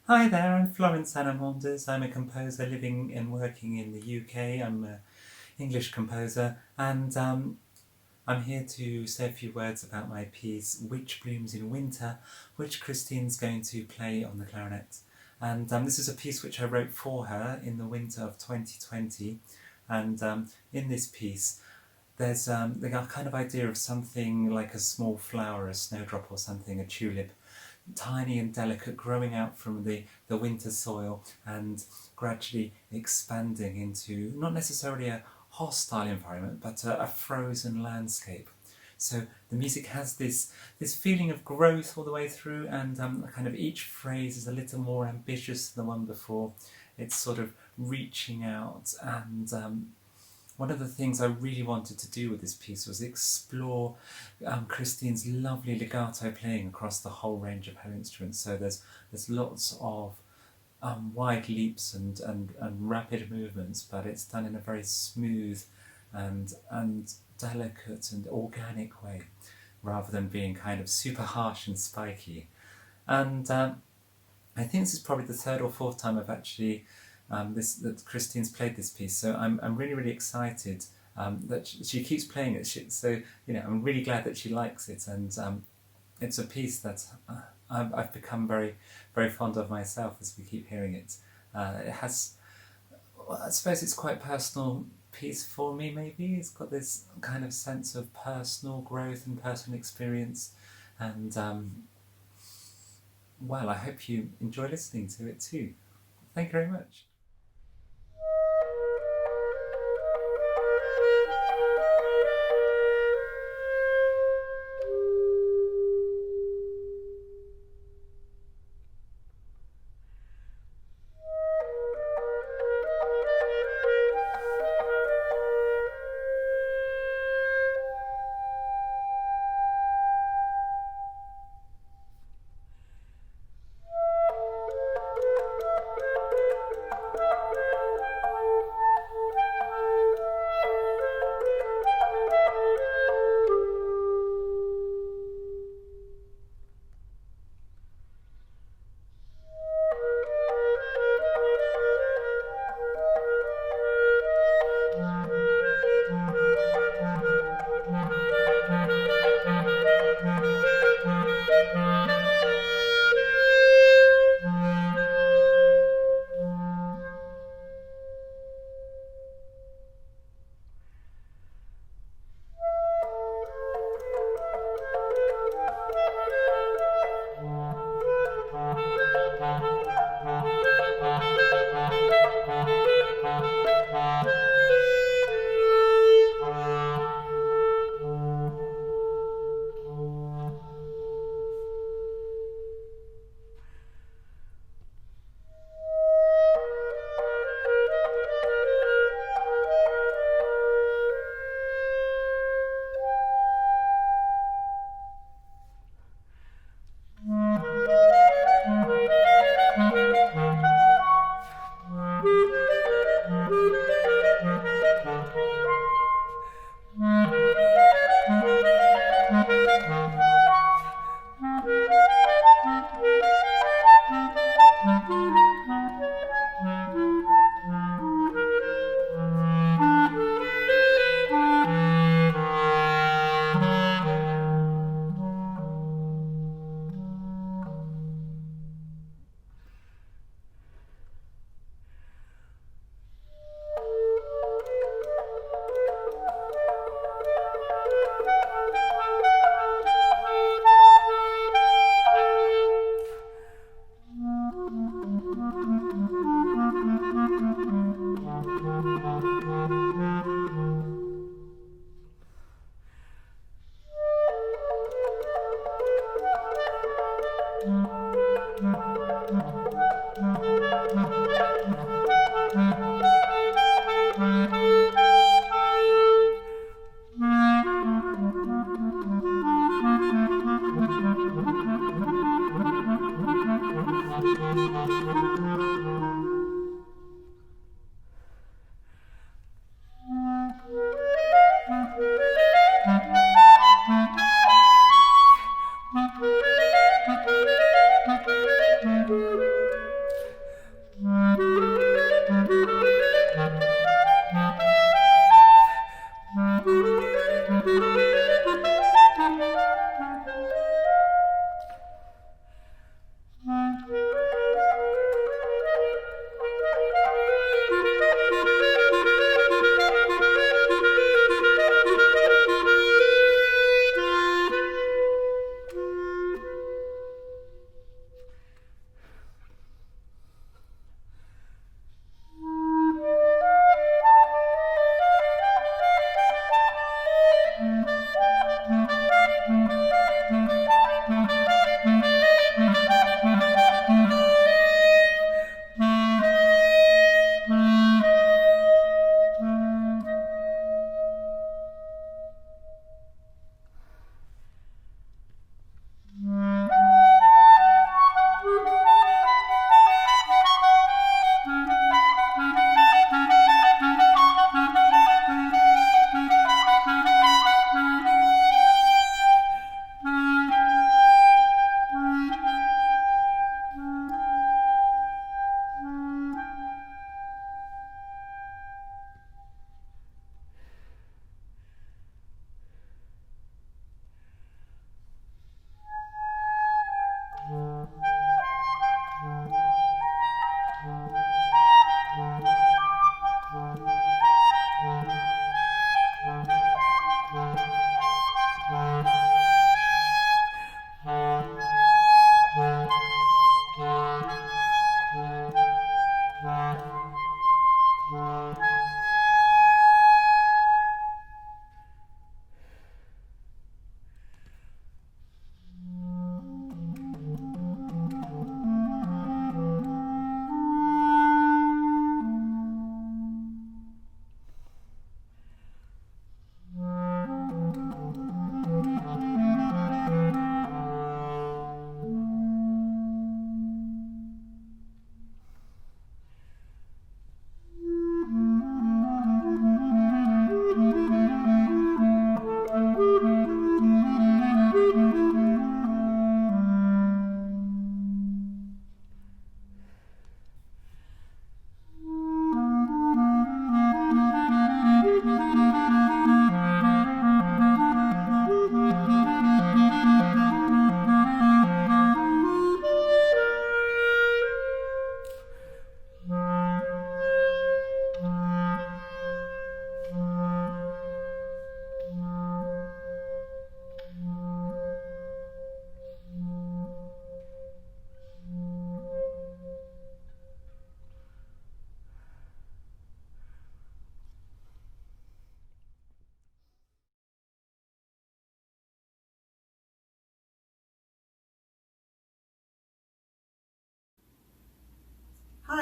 Hi there, I'm Florence Anna-Maunders. I'm a composer living and working in the UK. I'm an English composer, and I'm here to say a few words about my piece, Which Blooms in Winter, which Christine's going to play on the clarinet. And this is a piece which I wrote for her in the winter of 2020. And in this piece, there's the kind of idea of something like a small flower, a snowdrop or something, a tulip, tiny and delicate, growing out from the winter soil and gradually expanding into not necessarily a hostile environment, but a frozen landscape. So the music has this feeling of growth all the way through, and kind of each phrase is a little more ambitious than the one before. It's sort of reaching out, and one of the things I really wanted to do with this piece was explore Christine's lovely legato playing across the whole range of her instruments. So there's lots of wide leaps and rapid movements, but it's done in a very smooth and delicate and organic way, rather than being kind of super harsh and spiky. And I think this is probably the third or fourth time I've actually that Christine's played this piece, so I'm really really excited that she keeps playing it. So I'm really glad that she likes it, and it's a piece that I've become very very fond of myself as we keep hearing it. It has, well, I suppose it's quite personal piece for me. Maybe it's got this kind of sense of personal growth and personal experience, and well, I hope you enjoy listening to it too. Thank you very much.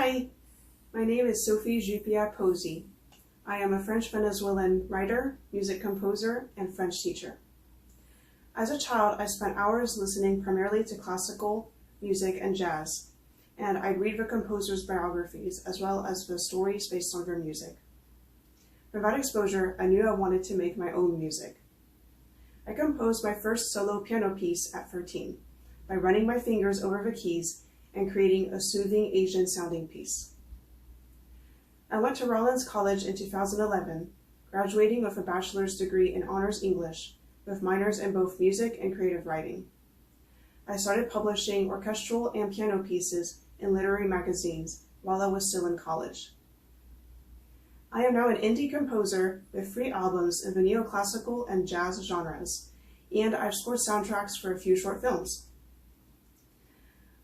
Hi, my name is Sophie Jupia Posey. I am a French Venezuelan writer, music composer, and French teacher. As a child, I spent hours listening primarily to classical music and jazz, and I'd read the composers' biographies as well as the stories based on their music. From that exposure, I knew I wanted to make my own music. I composed my first solo piano piece at 13 by running my fingers over the keys and creating a soothing Asian-sounding piece. I went to Rollins College in 2011, graduating with a bachelor's degree in honors English, with minors in both music and creative writing. I started publishing orchestral and piano pieces in literary magazines while I was still in college. I am now an indie composer with 3 albums in the neoclassical and jazz genres, and I've scored soundtracks for a few short films.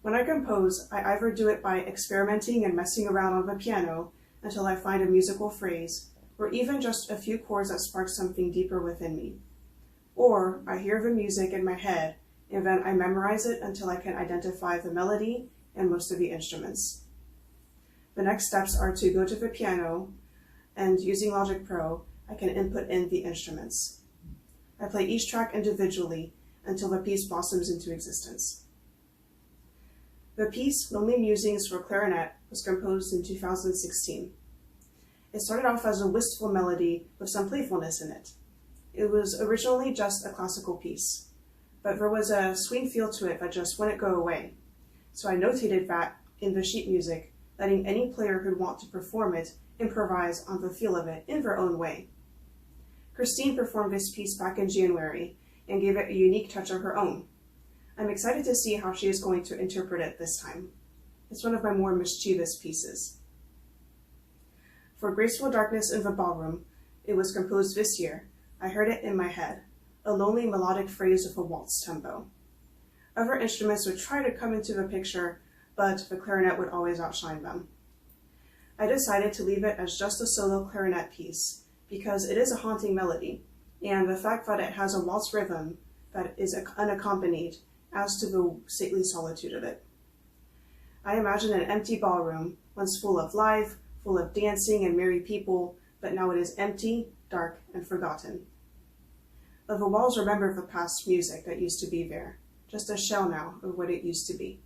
When I compose, I either do it by experimenting and messing around on the piano until I find a musical phrase, or even just a few chords that spark something deeper within me. Or I hear the music in my head, and then I memorize it until I can identify the melody and most of the instruments. The next steps are to go to the piano, and using Logic Pro, I can input in the instruments. I play each track individually until the piece blossoms into existence. The piece, Lonely Musings for Clarinet, was composed in 2016. It started off as a wistful melody with some playfulness in it. It was originally just a classical piece, but there was a swing feel to it that just wouldn't go away. So I notated that in the sheet music, letting any player who'd want to perform it improvise on the feel of it in their own way. Christine performed this piece back in January and gave it a unique touch of her own. I'm excited to see how she is going to interpret it this time. It's one of my more mischievous pieces. For Graceful Darkness in the Ballroom, it was composed this year. I heard it in my head, a lonely melodic phrase with a waltz tempo. Other instruments would try to come into the picture, but the clarinet would always outshine them. I decided to leave it as just a solo clarinet piece because it is a haunting melody, and the fact that it has a waltz rhythm that is unaccompanied adds to the stately solitude of it. I imagine an empty ballroom, once full of life, full of dancing and merry people, but now it is empty, dark, and forgotten. But the walls remember the past music that used to be there, just a shell now of what it used to be.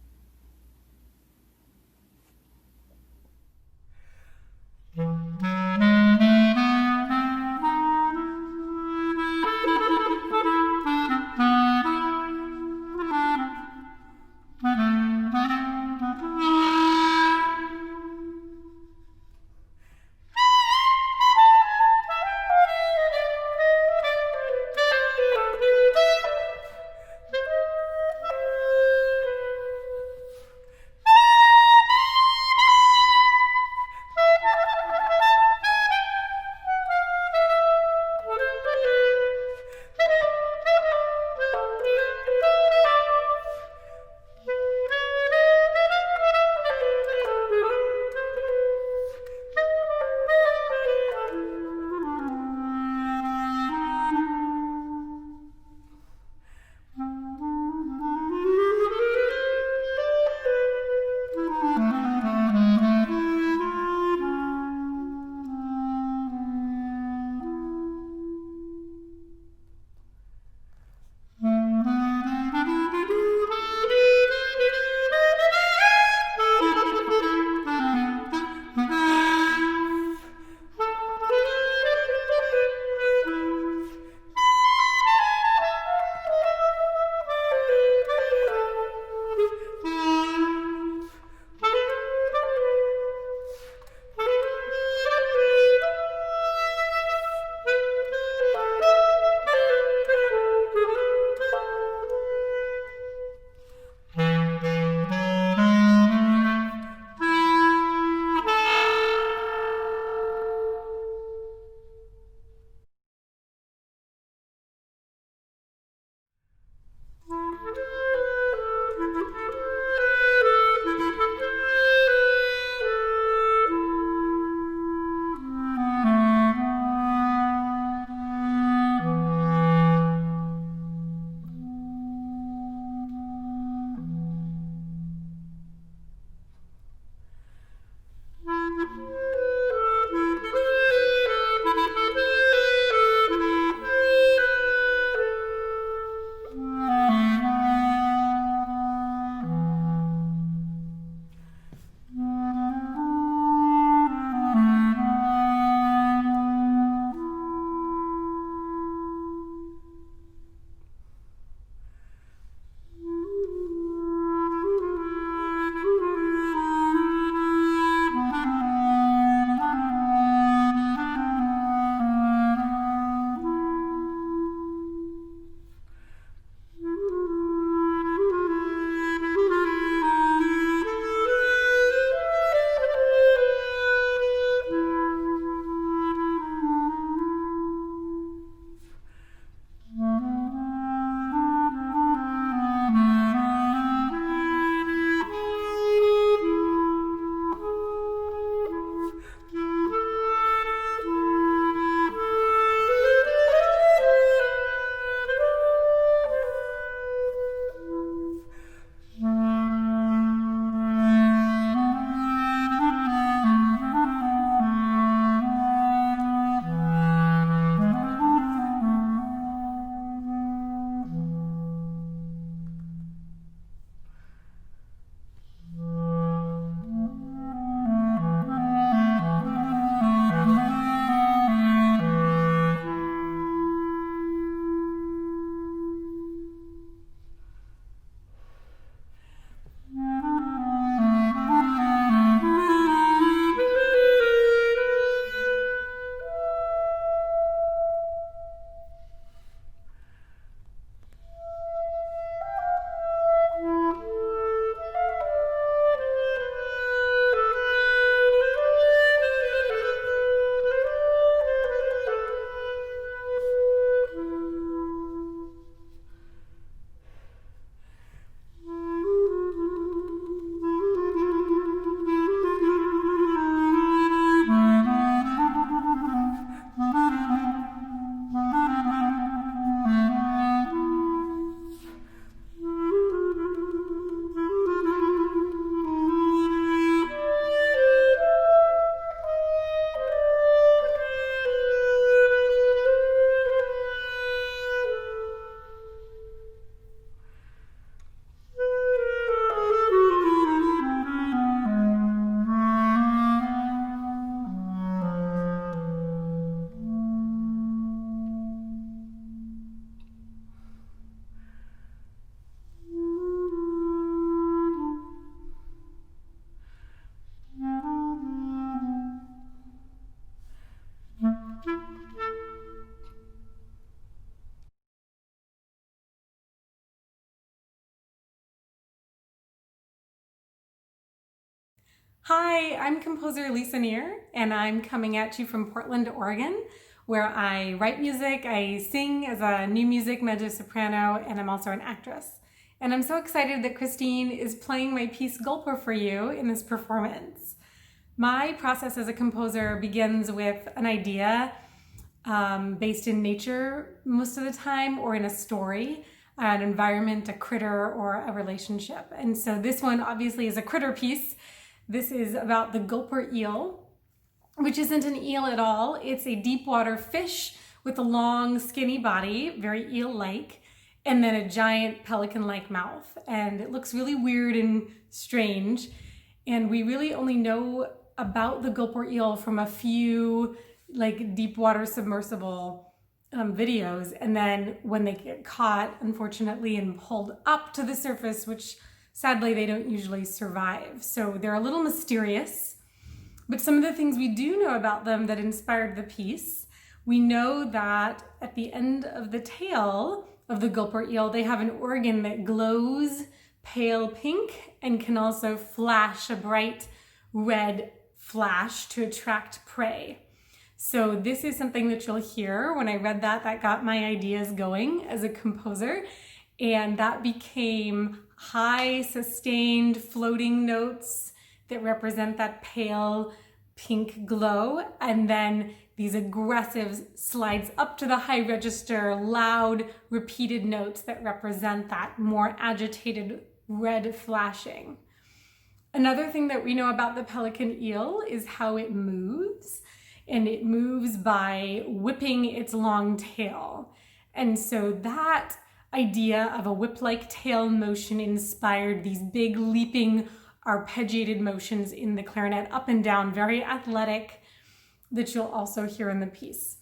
Hi, I'm composer Lisa Neer, and I'm coming at you from Portland, Oregon, where I write music, I sing as a new music mezzo-soprano, and I'm also an actress. And I'm so excited that Christine is playing my piece Gulper for you in this performance. My process as a composer begins with an idea based in nature most of the time, or in a story, an environment, a critter, or a relationship. And so this one obviously is a critter piece. This is about the gulper eel, which isn't an eel at all. It's a deep water fish with a long, skinny body, very eel-like, and then a giant pelican-like mouth. And it looks really weird and strange. And we really only know about the gulper eel from a few deep water submersible videos. And then when they get caught, unfortunately, and pulled up to the surface, which sadly they don't usually survive. So they're a little mysterious. But some of the things we do know about them that inspired the piece, we know that at the end of the tail of the gulper eel, they have an organ that glows pale pink and can also flash a bright red flash to attract prey. So this is something that you'll hear. When I read that got my ideas going as a composer, and that became high, sustained, floating notes that represent that pale pink glow, and then these aggressive slides up to the high register, loud, repeated notes that represent that more agitated red flashing. Another thing that we know about the pelican eel is how it moves, and it moves by whipping its long tail. And so that idea of a whip-like tail motion inspired these big leaping arpeggiated motions in the clarinet, up and down, very athletic, that you'll also hear in the piece.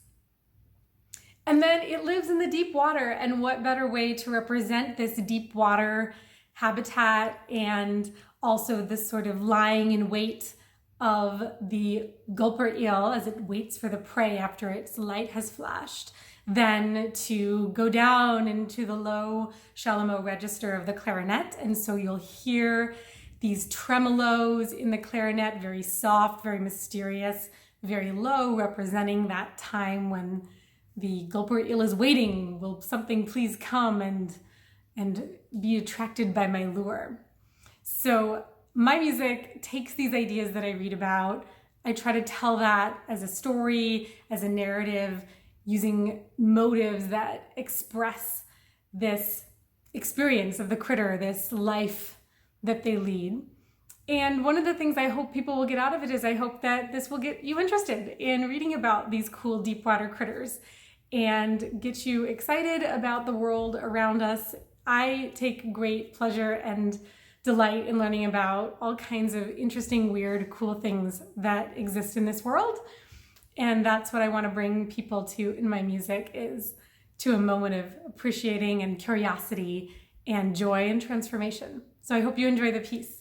And then it lives in the deep water, and what better way to represent this deep water habitat and also this sort of lying in wait of the gulper eel as it waits for the prey after its light has flashed, than to go down into the low chalumeau register of the clarinet. And so you'll hear these tremolos in the clarinet, very soft, very mysterious, very low, representing that time when the gulper eel is waiting. Will something please come and be attracted by my lure? So my music takes these ideas that I read about. I try to tell that as a story, as a narrative, using motives that express this experience of the critter, this life that they lead. And one of the things I hope people will get out of it is I hope that this will get you interested in reading about these cool deep water critters and get you excited about the world around us. I take great pleasure and delight in learning about all kinds of interesting, weird, cool things that exist in this world. And that's what I want to bring people to in my music, is to a moment of appreciating and curiosity and joy and transformation. So I hope you enjoy the piece.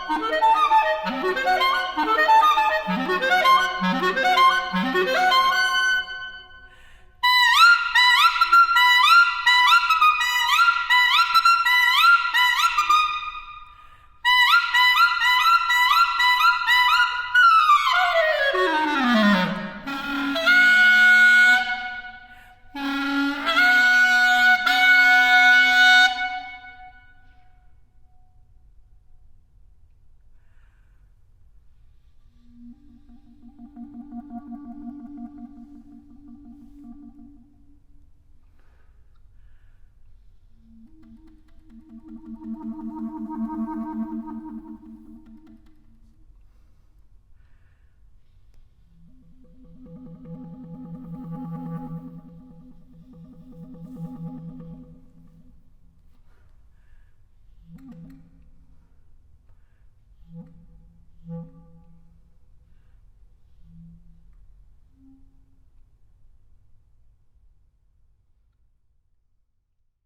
Bye.